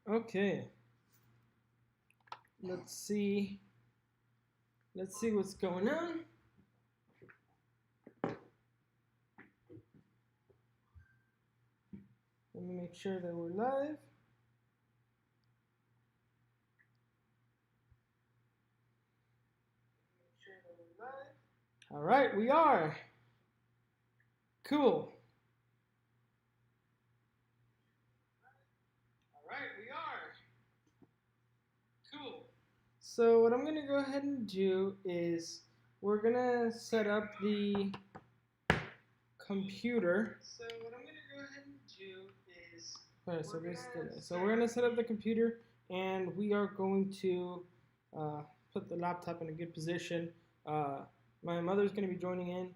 Okay. Let's see what's going on. Let me make sure that we're live. All right, we are. Cool. All right, we are. Cool. So what I'm going to go ahead and do is we're going to set up the computer. So what I'm going to go ahead and do is we're going to set up the computer, and we are going to put the laptop in a good position. My mother's going to be joining in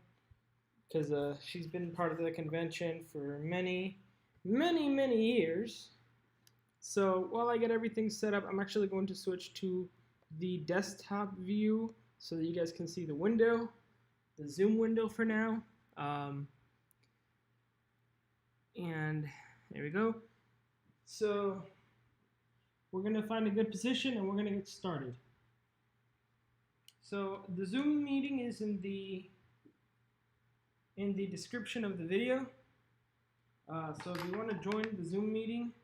because she's been part of the convention for many years. So while I get everything set up, I'm actually going to switch to the desktop view so that you guys can see the window, the Zoom window for now. And there we go. So we're going to find a good position and we're going to get started. So the Zoom meeting is in the description of the video. So if you want to join the Zoom meeting,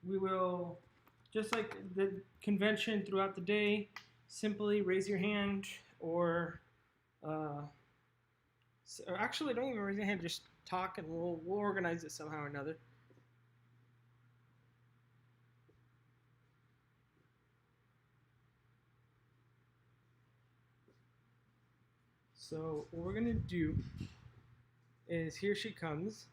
we will, just like the convention throughout the day, simply raise your hand or actually don't even raise your hand, just talk and we'll organize it somehow or another. So what we're going to do is, here she comes.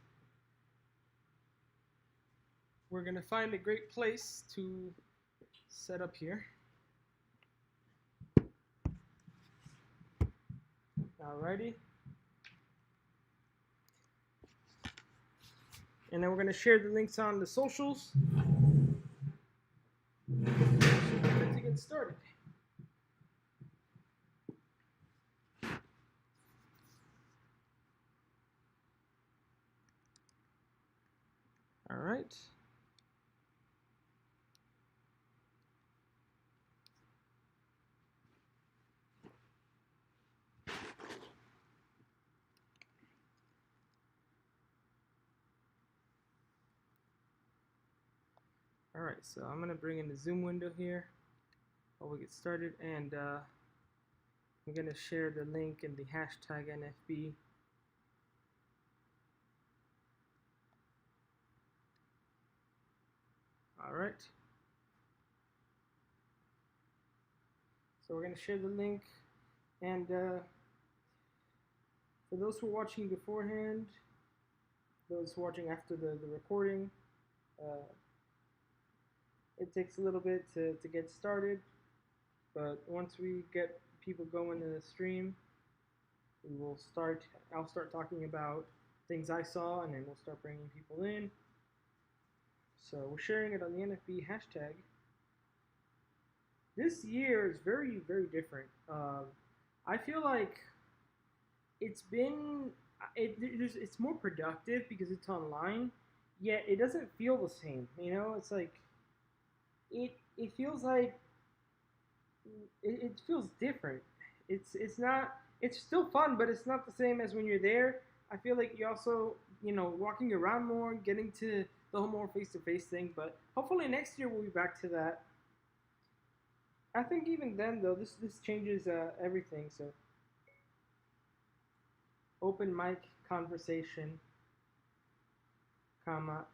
We're going to find a great place to set up here. Alrighty. And then we're going to share the links on the socials. Good to get started. All right. All right, so I'm going to bring in the Zoom window here while we get started, and I'm going to share the link in the hashtag NFB. All right. So we're going to share the link, and for those who are watching beforehand, those who are watching after the recording, it takes a little bit to get started, but once we get people going in the stream, I'll start talking about things I saw, and then we'll start bringing people in. So we're sharing it on the NFB hashtag. This year is very different. I feel like it's more productive because it's online, yet it doesn't feel the same. You know, it's like it feels like it feels different. It's still fun, but it's not the same as when you're there. I feel like you also, walking around more, getting to the whole more face-to-face thing, but hopefully next year we'll be back to that. I think even then, though, this changes everything. So, open mic conversation, comma,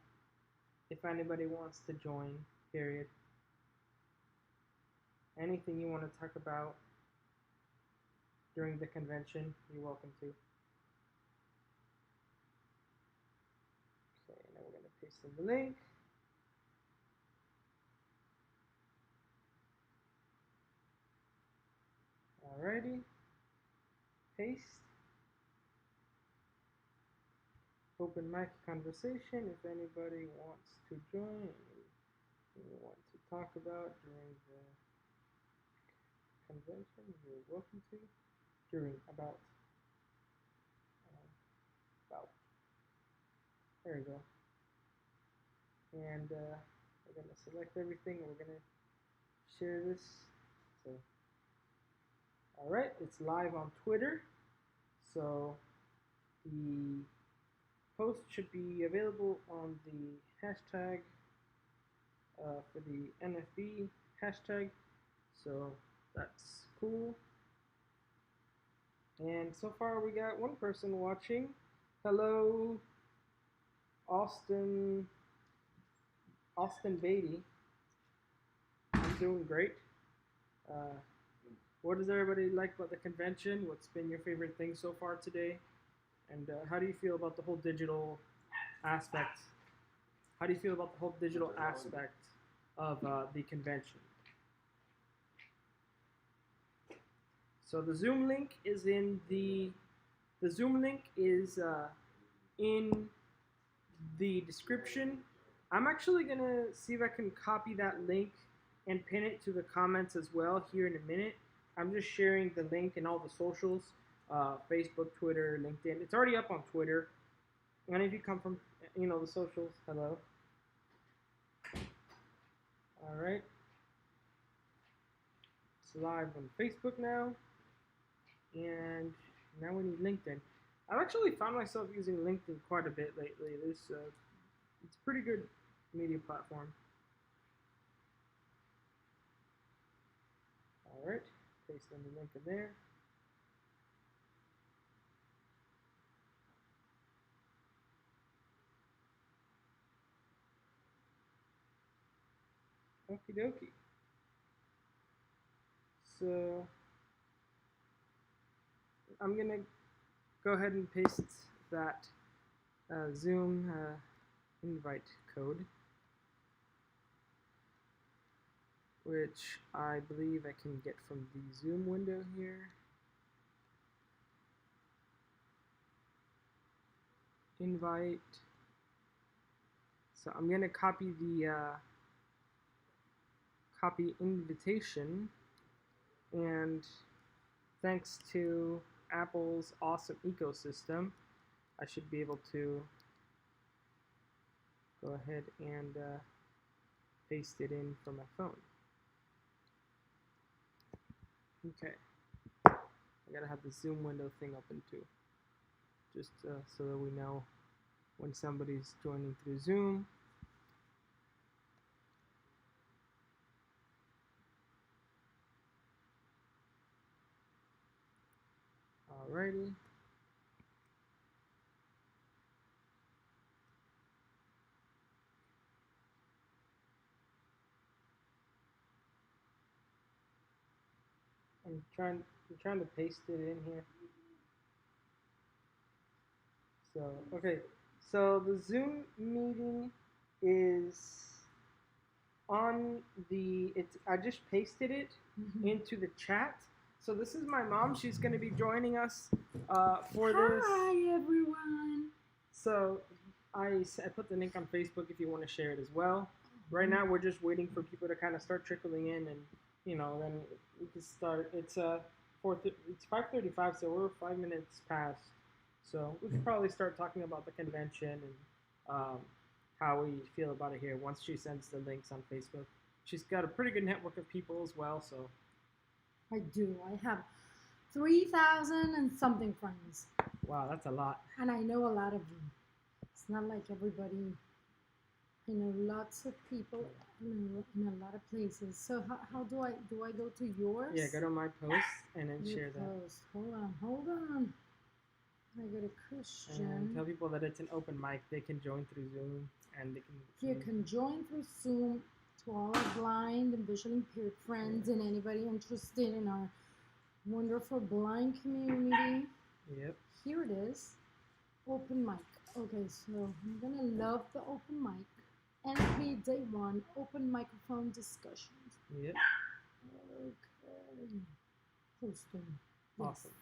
if anybody wants to join, period. Anything you want to talk about during the convention, you're welcome to. Okay, now we're going to paste in the link. Alrighty, paste. Open mic conversation, if anybody wants to join, you want to talk about during the convention, you're welcome to. About. There you go. And we're We're going to select everything and we're going to share this. So, all right, it's live on Twitter. So the post should be available on the hashtag for the NFB hashtag. So that's cool. And so far we got one person watching. Hello, Austin Beatty. I'm doing great. What does everybody like about the convention? What's been your favorite thing so far today? And how do you feel about the whole digital aspect? How do you feel about the whole digital aspect of the convention? So the Zoom link is in the in the description. I'm actually gonna see if I can copy that link and pin it to the comments as well here in a minute. I'm just sharing the link in all the socials, Facebook, Twitter, LinkedIn. It's already up on Twitter. And if you come from, the socials, hello. All right. It's live on Facebook now. And now we need LinkedIn. I've actually found myself using LinkedIn quite a bit lately. It's a pretty good media platform. All right, paste in the link in there. Okie dokie. So I'm gonna go ahead and paste that Zoom invite code, which I believe I can get from the Zoom window here. Invite. So I'm gonna copy the copy invitation, and thanks to Apple's awesome ecosystem, I should be able to go ahead and paste it in from my phone. Okay, I gotta have the Zoom window thing open too, just so that we know when somebody's joining through Zoom. Alrighty. I'm trying to paste it in here. So okay, so the Zoom meeting is on the. I just pasted it into the chat. So this is my mom. She's going to be joining us for this. Hi everyone. So I put the link on Facebook if you want to share it as well. Right now we're just waiting for people to kind of start trickling in, and then we can start. It's 5:35, so we're 5 minutes past. So we could probably start talking about the convention and how we feel about it here once she sends the links on Facebook. She's got a pretty good network of people as well, so. I do. I have 3,000 and something friends. Wow, that's a lot. And I know a lot of them. It's not like everybody. I know lots of people in a lot of places. So how do I go to yours? Yeah, go to my post and then share that. Post. Hold on. I go to Christian. And tell people that it's an open mic. They can join through Zoom, and they can. You can join through Zoom to all our blind and visually impaired friends and anybody interested in our wonderful blind community. Yep. Here it is. Open mic. Okay, so I'm gonna love the open mic. NFB Day 1 open microphone discussions. Yep. Okay. Posting. Yes. Awesome.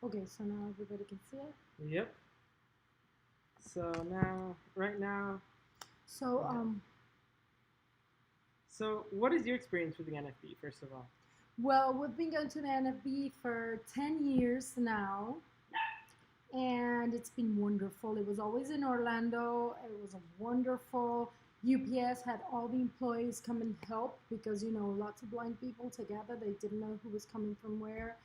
Okay, so now everybody can see it? Yep. So right now. So what is your experience with the NFB, first of all? Well, we've been going to the NFB for 10 years now, and it's been wonderful. It was always in Orlando. It was a wonderful UPS had all the employees come and help because, lots of blind people together, they didn't know who was coming from where.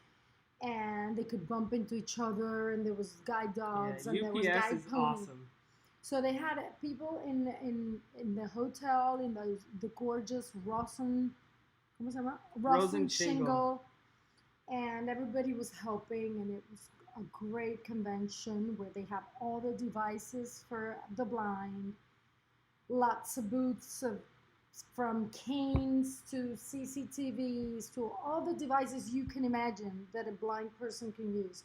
And they could bump into each other, and there was guide dogs, and there was UPS guide is ponies. awesome. So they had people in the hotel, in the gorgeous Rosen, ¿cómo se llama? Rosenshingle. And everybody was helping, and it was a great convention where they have all the devices for the blind, lots of booths from canes to CCTVs to all the devices you can imagine that a blind person can use.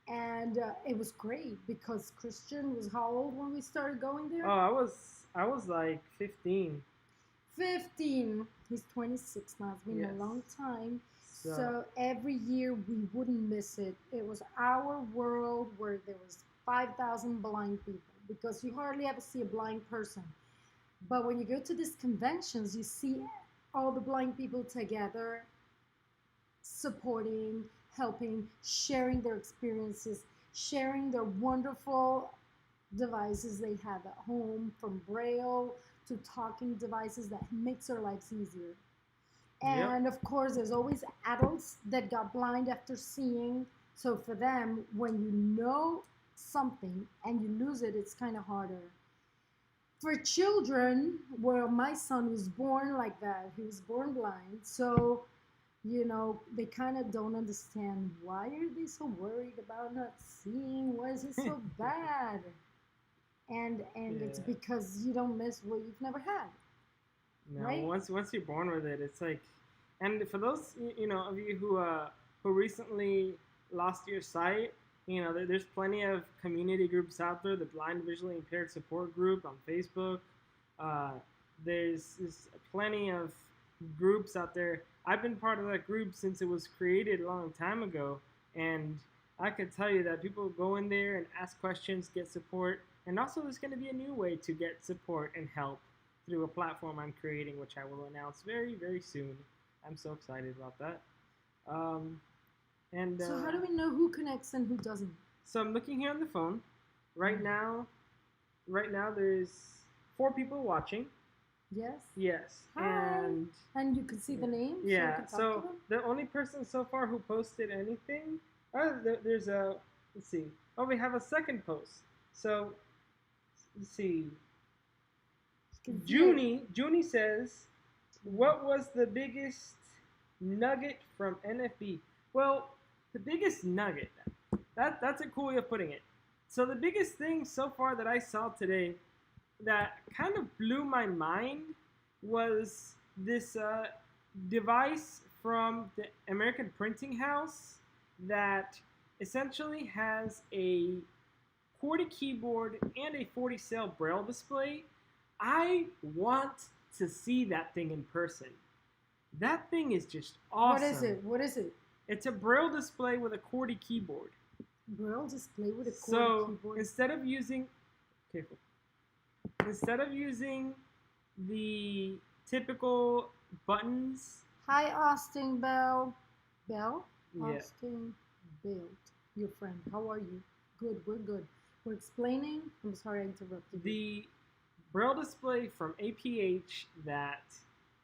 And it was great because Christian was how old when we started going there? Oh, I was like 15. 15. He's 26 now. It's been Yes. a long time. So every year we wouldn't miss it. It was our world where there was 5,000 blind people because you hardly ever see a blind person. But when you go to these conventions, you see all the blind people together, supporting, helping, sharing their experiences, sharing their wonderful devices they have at home, from Braille to talking devices that makes their lives easier. And of course, there's always adults that got blind after seeing. So for them, when you know something and you lose it, it's kind of harder. For children, well, my son was born like that. He was born blind. So, they kind of don't understand, why are they so worried about not seeing? Why is it so bad? And it's because you don't miss what you've never had. No, right? once you're born with it, it's like, and for those of you who recently lost your sight, there's plenty of community groups out there. The Blind Visually Impaired Support Group on Facebook. There's plenty of groups out there. I've been part of that group since it was created a long time ago, and I can tell you that people go in there and ask questions, get support, and also there's going to be a new way to get support and help through a platform I'm creating, which I will announce very, very soon. I'm so excited about that. So how do we know who connects and who doesn't? So I'm looking here on the phone. Right now there's 4 people watching. Yes. Yes. Hi. And you can see the names. Yeah. So the only person so far who posted anything. There's a. Let's see. Oh, we have a second post. So let's see. Junie says, "What was the biggest nugget from NFB?" Well, the biggest nugget. That's a cool way of putting it. So the biggest thing so far that I saw today that kind of blew my mind was this device from the American Printing House that essentially has a QWERTY keyboard and a 40 cell Braille display. I want to see that thing in person. That thing is just awesome. What is it? It's a Braille display with a QWERTY keyboard. Braille display with a QWERTY keyboard? Instead of using the typical buttons. Hi, Austin Bell. Yeah. Austin Bell, your friend. How are you? Good, we're good. We're explaining. I'm sorry I interrupted you. The Braille display from APH that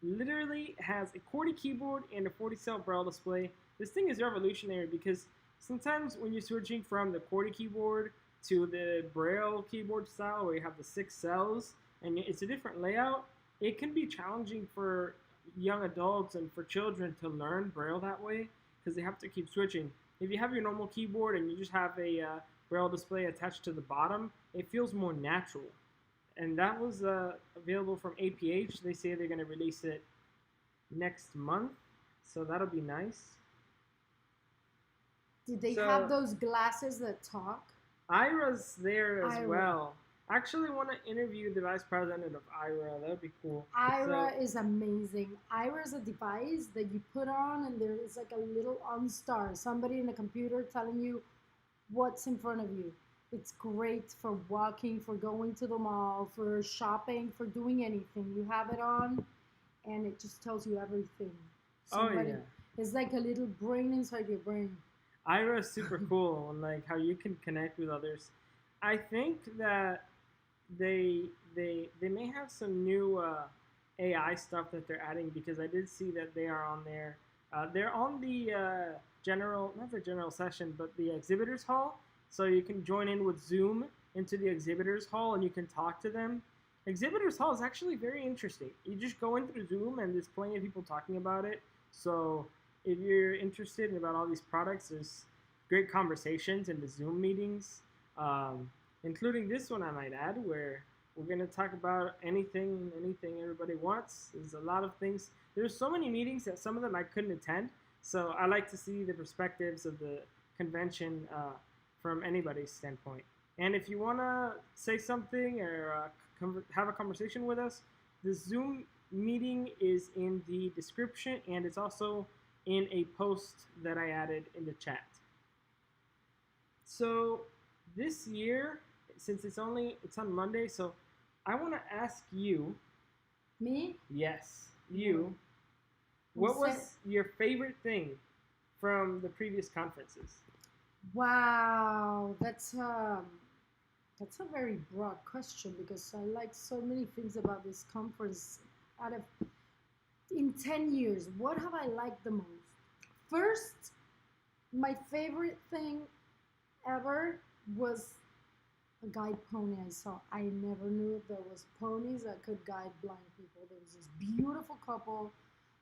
literally has a QWERTY keyboard and a 40 cell Braille display. This thing is revolutionary because sometimes when you're switching from the QWERTY keyboard to the Braille keyboard style where you have the 6 cells and it's a different layout, it can be challenging for young adults and for children to learn Braille that way because they have to keep switching. If you have your normal keyboard and you just have a Braille display attached to the bottom, it feels more natural. And that was available from APH. They say they're going to release it next month, so that'll be nice. Did they have those glasses that talk? Ira's there as well. I actually want to interview the vice president of Ira. That would be cool. Ira is amazing. Ira is a device that you put on and there is like a little OnStar, somebody in a computer telling you what's in front of you. It's great for walking, for going to the mall, for shopping, for doing anything. You have it on and it just tells you everything. It's like a little brain inside your brain. Ira is super cool, and like how you can connect with others. I think that they may have some new AI stuff that they're adding, because I did see that they are on there. They're on the not the general session, but the exhibitors hall. So you can join in with Zoom into the exhibitors hall, and you can talk to them. Exhibitors hall is actually very interesting. You just go in through Zoom, and there's plenty of people talking about it. So if you're interested in about all these products, there's great conversations in the Zoom meetings, including this one, I might add, where we're going to talk about anything everybody wants. There's a lot of things. There's so many meetings that some of them I couldn't attend. So I like to see the perspectives of the convention from anybody's standpoint. And if you want to say something or have a conversation with us, the Zoom meeting is in the description, and it's also in a post that I added in the chat. So this year, since it's on Monday, so I want to ask you. Me? Yes, you. What was your favorite thing from the previous conferences? Wow, that's a very broad question, because I like so many things about this conference. In 10 years, what have I liked the most? First, my favorite thing ever was a guide pony I saw. I never knew there was ponies that could guide blind people. There was this beautiful couple,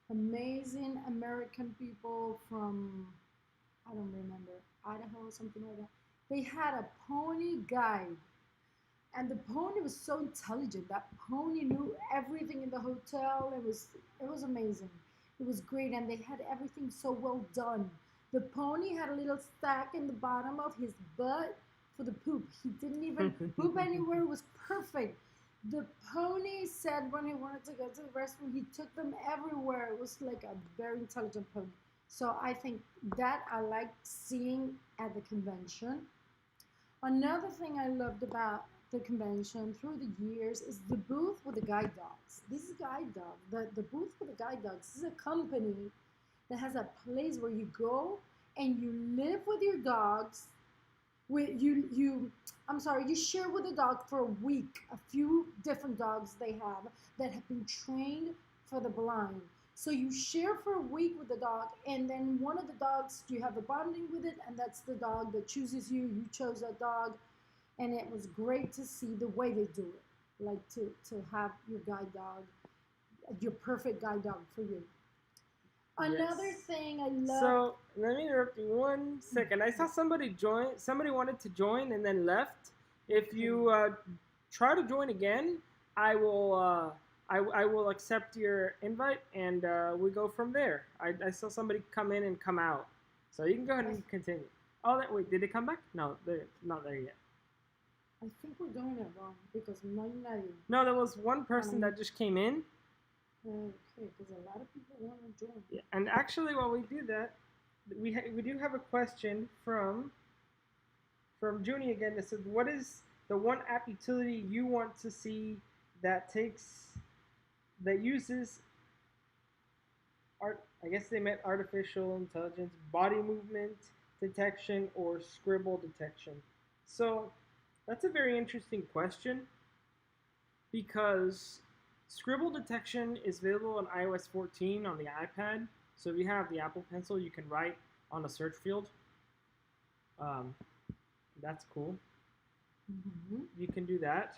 amazing American people from, I don't remember, Idaho or something like that. They had a pony guide, and the pony was so intelligent. That pony knew everything in the hotel. It was amazing. It was great, and they had everything so well done. The pony had a little stack in the bottom of his butt for the poop. He didn't even poop anywhere. It was perfect. The pony said when he wanted to go to the restroom, he took them everywhere. It was like a very intelligent pony. So I think that I liked seeing at the convention. Another thing I loved about the convention through the years is the booth with the guide dogs. This is guide dog. The booth with the guide dogs. This is a company that has a place where you go and you live with your dogs. You share with the dog for a week. A few different dogs they have that have been trained for the blind. So you share for a week with the dog, and then one of the dogs, you have a bonding with it, and that's the dog that chooses you. You chose that dog, and it was great to see the way they do it. Like to have your guide dog, your perfect guide dog for you. Another thing I love. So let me interrupt you 1 second. I saw somebody join. Somebody wanted to join and then left. If you try to join again, I will. I will accept your invite, and we go from there. I saw somebody come in and come out, so you can go ahead and continue. Oh, wait, did they come back? No, they're not there yet. I think we're doing it wrong, because no, there was one person that just came in. Okay, because a lot of people want to join. Yeah, and actually, while we do that, we do have a question from Junie again that says, "What is the one app utility you want to see that uses I guess they meant artificial intelligence, body movement detection, or scribble detection?" So that's a very interesting question, because scribble detection is available on iOS 14 on the iPad. So if you have the Apple Pencil, you can write on a search field. That's cool. Mm-hmm. You can do that.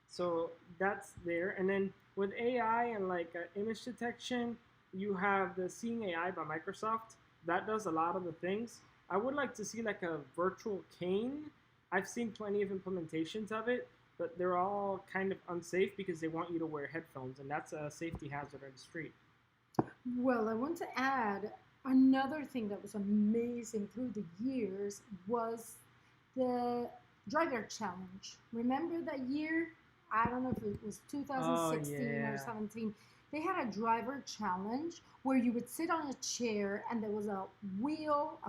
So that's there. And then with AI and like image detection, you have the Seeing AI by Microsoft. That does a lot of the things. I would like to see like a virtual cane. I've seen plenty of implementations of it, but they're all kind of unsafe because they want you to wear headphones, and that's a safety hazard on the street. Well, I want to add another thing that was amazing through the years was the driver challenge. Remember that year? I don't know if it was 2016 or 17. They had a driver challenge where you would sit on a chair, and there was a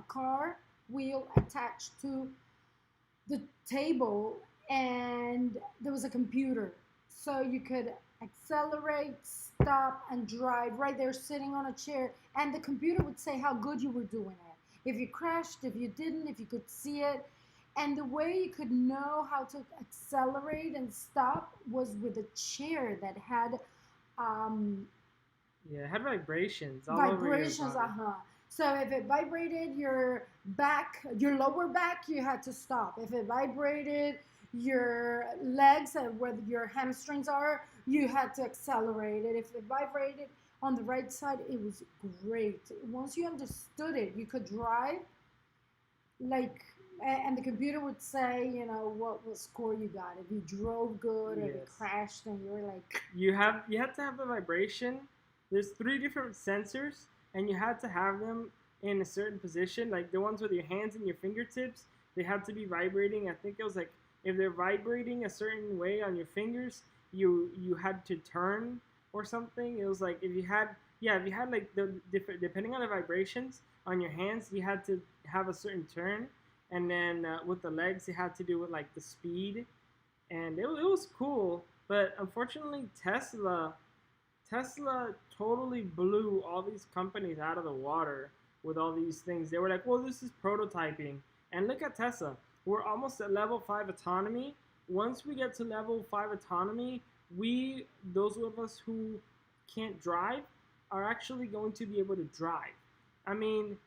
car wheel attached to the table, and there was a computer. So you could accelerate, stop, and drive right there sitting on a chair, and the computer would say how good you were doing it. If you crashed, if you didn't, if you could see it. And the way you could know how to accelerate and stop was with a chair that had Yeah, it had vibrations all over your vibrations. body. So if it vibrated your back, your lower back, you had to stop. If it vibrated your legs and where your hamstrings are, you had to accelerate it. If it vibrated on the right side, it was great. Once you understood it, you could drive like, and the computer would say, you know, what score you got. If you drove good or if it Yes. crashed, then you were like, You have to have the vibration. There's 3 different sensors, and you had to have them in a certain position. Like the ones with your hands and your fingertips, they had to be vibrating. I think it was like if they're vibrating a certain way on your fingers, you had to turn or something. It was like if you had like the different, depending on the vibrations on your hands, you had to have a certain turn, and then with the legs, it had to do with like the speed, and it was cool. But unfortunately, Tesla totally blew all these companies out of the water with all these things. They were like, well, this is prototyping. And look at Tesla. We're almost at level 5 autonomy. Once we get to level 5 autonomy, those of us who can't drive, are actually going to be able to drive. I mean,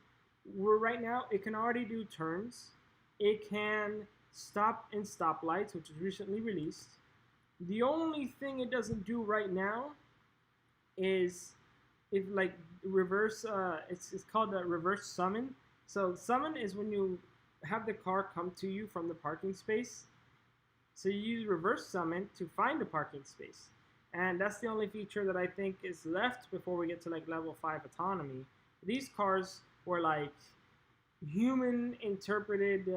we're right now, it can already do turns. It can stop in stoplights, which is recently released. The only thing it doesn't do right now is if like reverse. It's called a reverse summon. So summon is when you have the car come to you from the parking space. So you use reverse summon to find the parking space, and that's the only feature that I think is left before we get to like level 5 autonomy. These cars were like human interpreted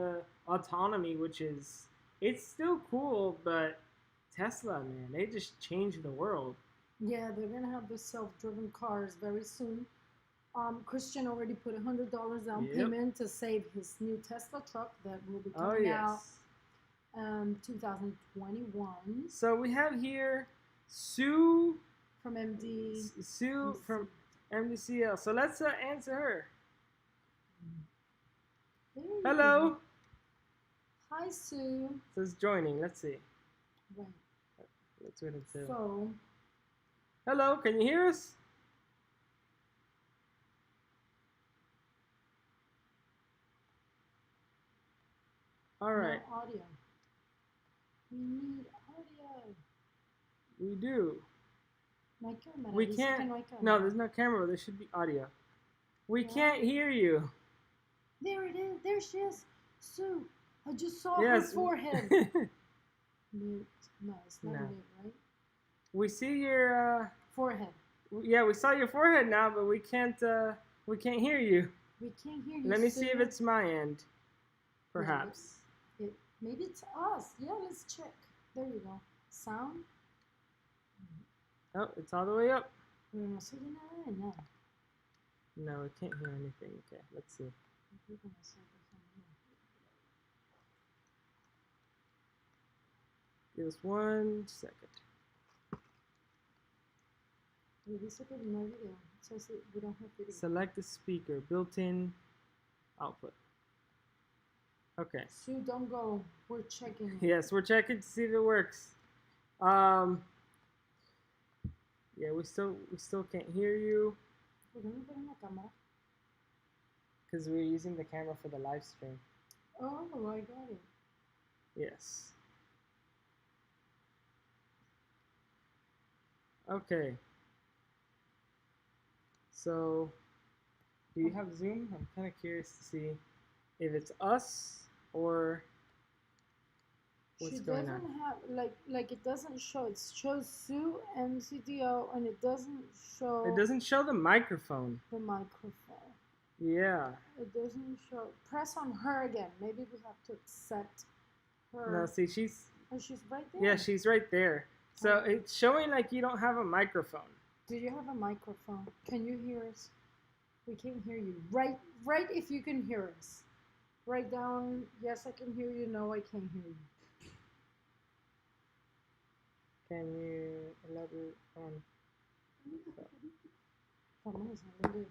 autonomy, which is, it's still cool, but Tesla, man, they just changed the world. yeah, they're gonna have the self-driven cars very soon. Christian already put $100 down Yep. payment to save his new Tesla truck that will be Oh coming out yes. 2021 So we have here Sue from Sue from MDCL. So let's answer her. There you Hello. go. Hi, Sue. Says joining. Let's see. Right. Let's wait until. So, Hello, can you hear us? All right. no audio. We need audio. We do. No hay cámara. We Dice can't. que no hay cámara. No, there's no camera. There should be audio. We Yeah. can't hear you. There it is. There she is. Sue, I just saw Yes. her forehead. Mute. No, it's not No. mute, right? We see your. Forehead. Yeah, we saw your forehead now, but we can't hear you. We can't hear you. Let me see if Sue. it's my end. Perhaps. Maybe it's us. Yeah, let's check. There you go. Sound. Oh, it's all the way up. Pero no se oye nada de nada. No, we can't hear anything. Okay, let's see. Give us 1 second. Dice que no hay video. It says that we don't have video. Select the speaker, built-in output. Okay. Sue, don't go. We're checking. Yes, we're checking to see if it works. Yeah, we still can't hear you ¿Por qué no ponen la cámara? because we're using the camera for the live stream. Oh, I got it. Yes. Okay. So, do you have Zoom? I'm kind of curious to see if it's us or what's She going doesn't on. have like it doesn't show. It shows Sue and CDO, and it doesn't show. It doesn't show the microphone. the microphone. Yeah. It doesn't show. Press on her again. Maybe we have to accept her. No, see, she's Oh, she's right there. yeah, she's right there. So it's showing like you don't have a microphone. Do you have a microphone? Can you hear us? We can't hear you. Write if you can hear us. Write down, yes, I can hear you. No, I can't hear you. Can you elaborate on? Vamos a ver.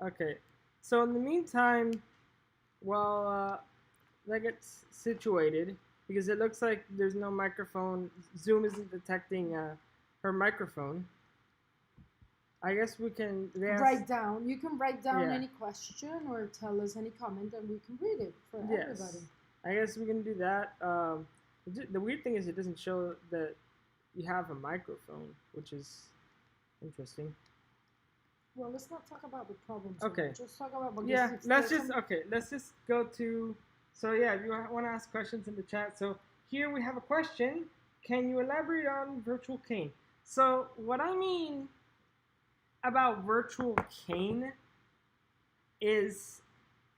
Okay. So in the meantime, while gets situated because it looks like there's no microphone. Zoom isn't detecting her microphone. I guess we can write down. You can write down Yeah. any question or tell us any comment, and we can read it for Yes. everybody. I guess we can do that. The weird thing is it doesn't show that you have a microphone, which is interesting. Well, let's not talk about the problems. Okay. Just talk about. Yeah, let's just go to. So yeah, if you want to ask questions in the chat. So here we have a question. Can you elaborate on virtual cane? So what I mean about virtual cane is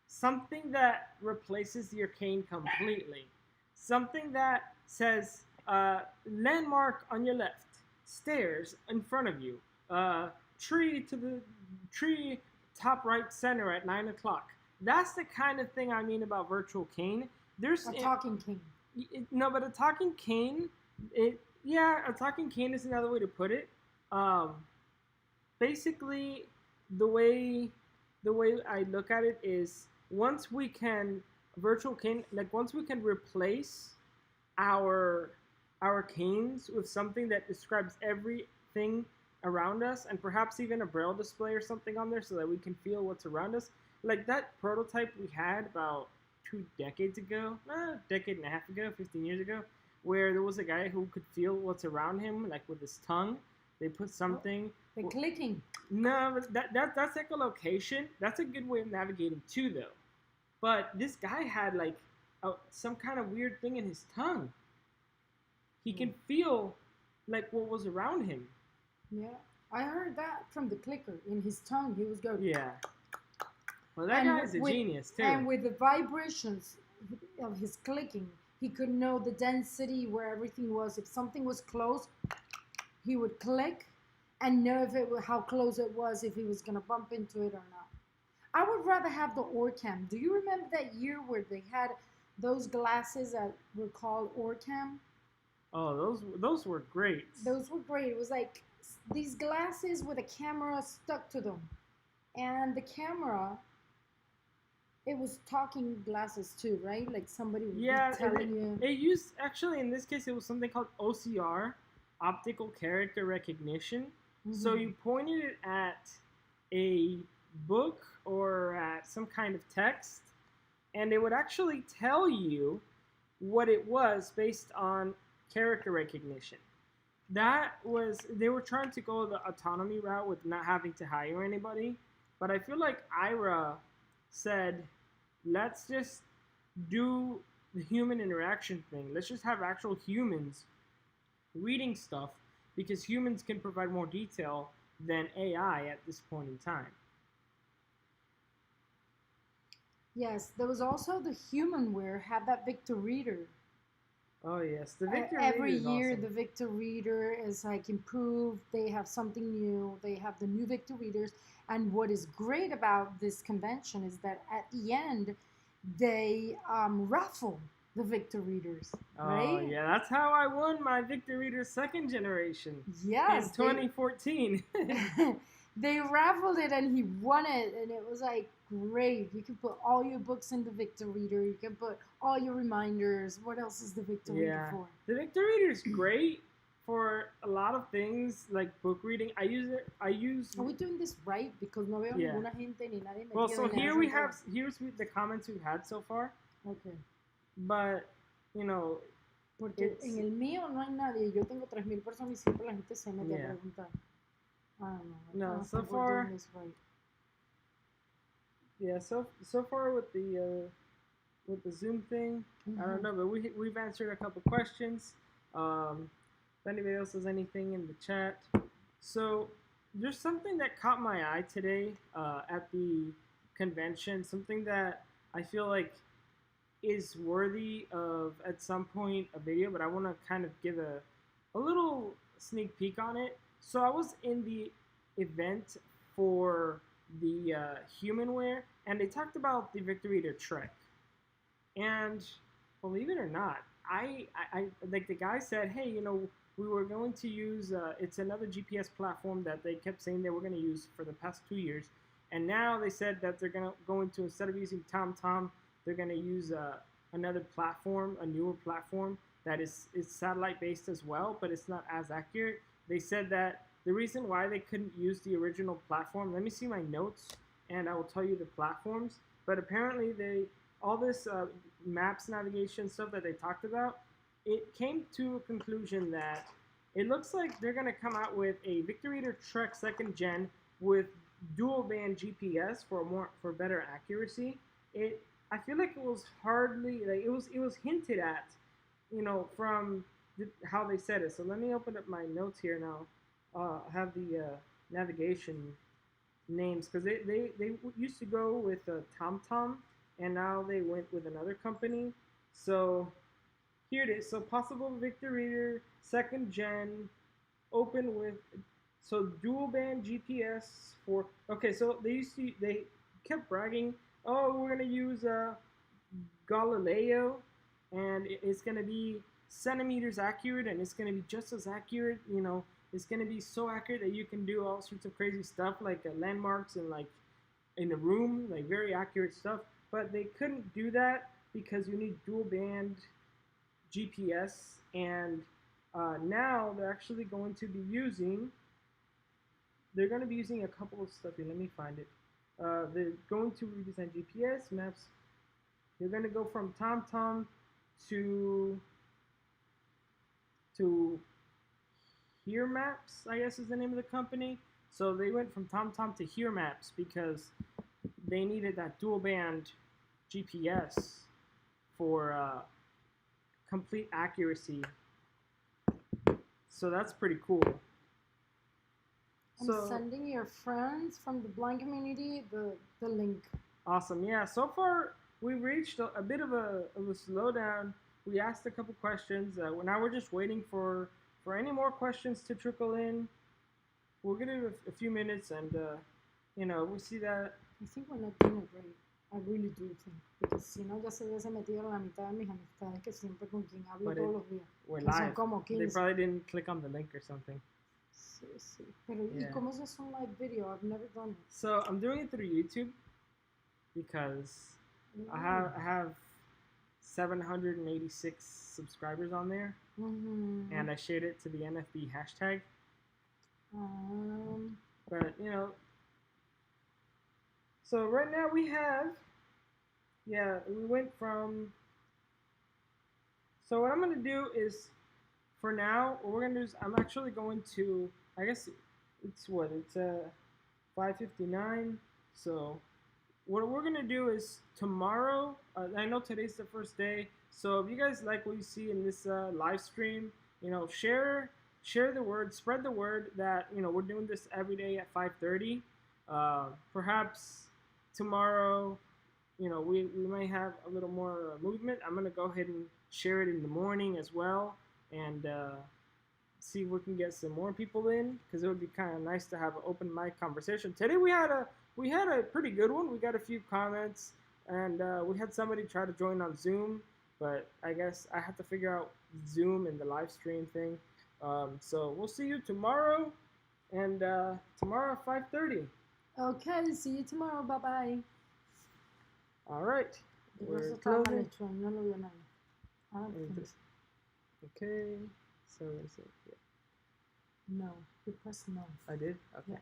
something that replaces your cane completely. Something that says landmark on your left, stairs in front of you, tree top right center at 9 o'clock. That's the kind of thing I mean about virtual cane. There's a talking cane. No, but a talking cane, a talking cane is another way to put it. Basically, the way I look at it is once we can replace our canes with something that describes everything around us, and perhaps even a braille display or something on there so that we can feel what's around us. Like that prototype we had about 2 decades ago, a decade and a half ago, 15 years ago, where there was a guy who could feel what's around him, like with his tongue. They put something. The clicking. No, that's echolocation. That's a good way of navigating too, though. But this guy had like some kind of weird thing in his tongue. He can feel like what was around him. Yeah, I heard that from the clicker in his tongue. He was going. Yeah. Well, that guy's a genius too. And with the vibrations of his clicking, he could know the density where everything was. If something was close, he would click and know how close it was, if he was gonna bump into it or not. I would rather have the Orcam. Do you remember that year where they had those glasses that were called Orcam? Oh, those were great. Those were great. It was like these glasses with a camera stuck to them, and the camera, it was talking glasses too, right? Like somebody would be telling you. It used, actually in this case, it was something called OCR, optical character recognition. Mm-hmm. So you pointed it at a book or at some kind of text, and it would actually tell you what it was based on character recognition. They were trying to go the autonomy route with not having to hire anybody, but I feel like Ira said, let's just do the human interaction thing. Let's just have actual humans reading stuff, because humans can provide more detail than AI at this point in time. Yes, there was also the Humanware had that Victor Reader. Oh yes, the Victor every Reader is year awesome. The Victor Reader is like improved. They have something new. They have the new Victor Readers, and what is great about this convention is that at the end they raffle the Victor Readers. Right? Oh yeah, that's how I won my Victor Reader 2nd generation. Yes, in 2014. They raffled it and he won it, and it was like great. You can put all your books in the Victor Reader. You can put all your reminders. What else is the Victor Reader for? The Victor Reader is great for a lot of things like book reading. I use. Are we doing this right? Because no veo ninguna gente ni nadie. Well, so here's the comments we've had so far. Okay. But you know. Porque en el mío no hay nadie. Yo tengo 3,000 personas y siempre la gente se mete a preguntar. No, so far. Right. Yeah, so far with the Zoom thing, I don't know, but we've answered a couple questions. If anybody else has anything in the chat, so there's something that caught my eye today at the convention. Something that I feel like is worthy of at some point a video, but I want to kind of give a little sneak peek on it. So I was in the event for the Humanware, and they talked about the Victor Reader Trek. And believe it or not, I like the guy said, hey, you know, we were going to use it's another GPS platform that they kept saying they were going to use for the past 2 years, and now they said that they're going to instead of using TomTom, they're going to use another platform, a newer platform that is satellite based as well, but it's not as accurate. They said that the reason why they couldn't use the original platform, let me see my notes and I will tell you the platforms. But apparently all this maps navigation stuff that they talked about, it came to a conclusion that it looks like they're going to come out with a Victor Eater Trek 2nd Gen with dual band GPS for better accuracy. I feel like it was hardly like it was hinted at, from how they said it. So let me open up my notes here now. Have the navigation names because they used to go with TomTom and now they went with another company. So here it is. So possible Victor Reader 2nd Gen open with dual band GPS for so they kept bragging, oh, we're gonna use Galileo and it's gonna be centimeters accurate and it's gonna be just as accurate, it's gonna be so accurate that you can do all sorts of crazy stuff like landmarks and like in a room, like very accurate stuff. But they couldn't do that because you need dual band GPS, and now they're actually going to be using. They're going to be using a couple of stuff here. Let me find it. They're going to redesign GPS maps. They're going to go from TomTom to Here Maps, I guess is the name of the company. So they went from TomTom to Here Maps because they needed that dual band GPS for complete accuracy. So that's pretty cool. I'm sending your friends from the blind community the link. Awesome. Yeah, so far we've reached a bit of a slowdown. We asked a couple questions. Now we're just waiting for any more questions to trickle in. We'll give it a few minutes and, we see that. I think we're not doing it right. I really do think. Because si no, ya se hubiese metido la mitad de mis amistades que siempre con quien hablo todos los días. We're que live. Son como 15. They probably didn't click on the link or something. Sí, sí. Pero, ¿y cómo se hace un live video? I've never done it. So I'm doing it through YouTube because I have 786 subscribers on there, and I shared it to the NFB hashtag. But so right now we have, we went from. So what I'm gonna do is, for now, what we're gonna do is I'm actually going to. I guess it's 5:59. So what we're gonna do is tomorrow. I know today's the first day, so if you guys like what you see in this live stream, share the word, spread the word that we're doing this every day at 5:30. Perhaps tomorrow, we might have a little more movement. I'm gonna go ahead and share it in the morning as well, and see if we can get some more people in, because it would be kind of nice to have an open mic conversation. Today we had a pretty good one. We got a few comments, and we had somebody try to join on Zoom, but I guess I have to figure out Zoom and the live stream thing. So we'll see you tomorrow, and tomorrow at 5:30. Okay, see you tomorrow. Bye bye. All right. We're closing. Okay. So is it? Yeah. No, you press no. I did? Okay. Yeah.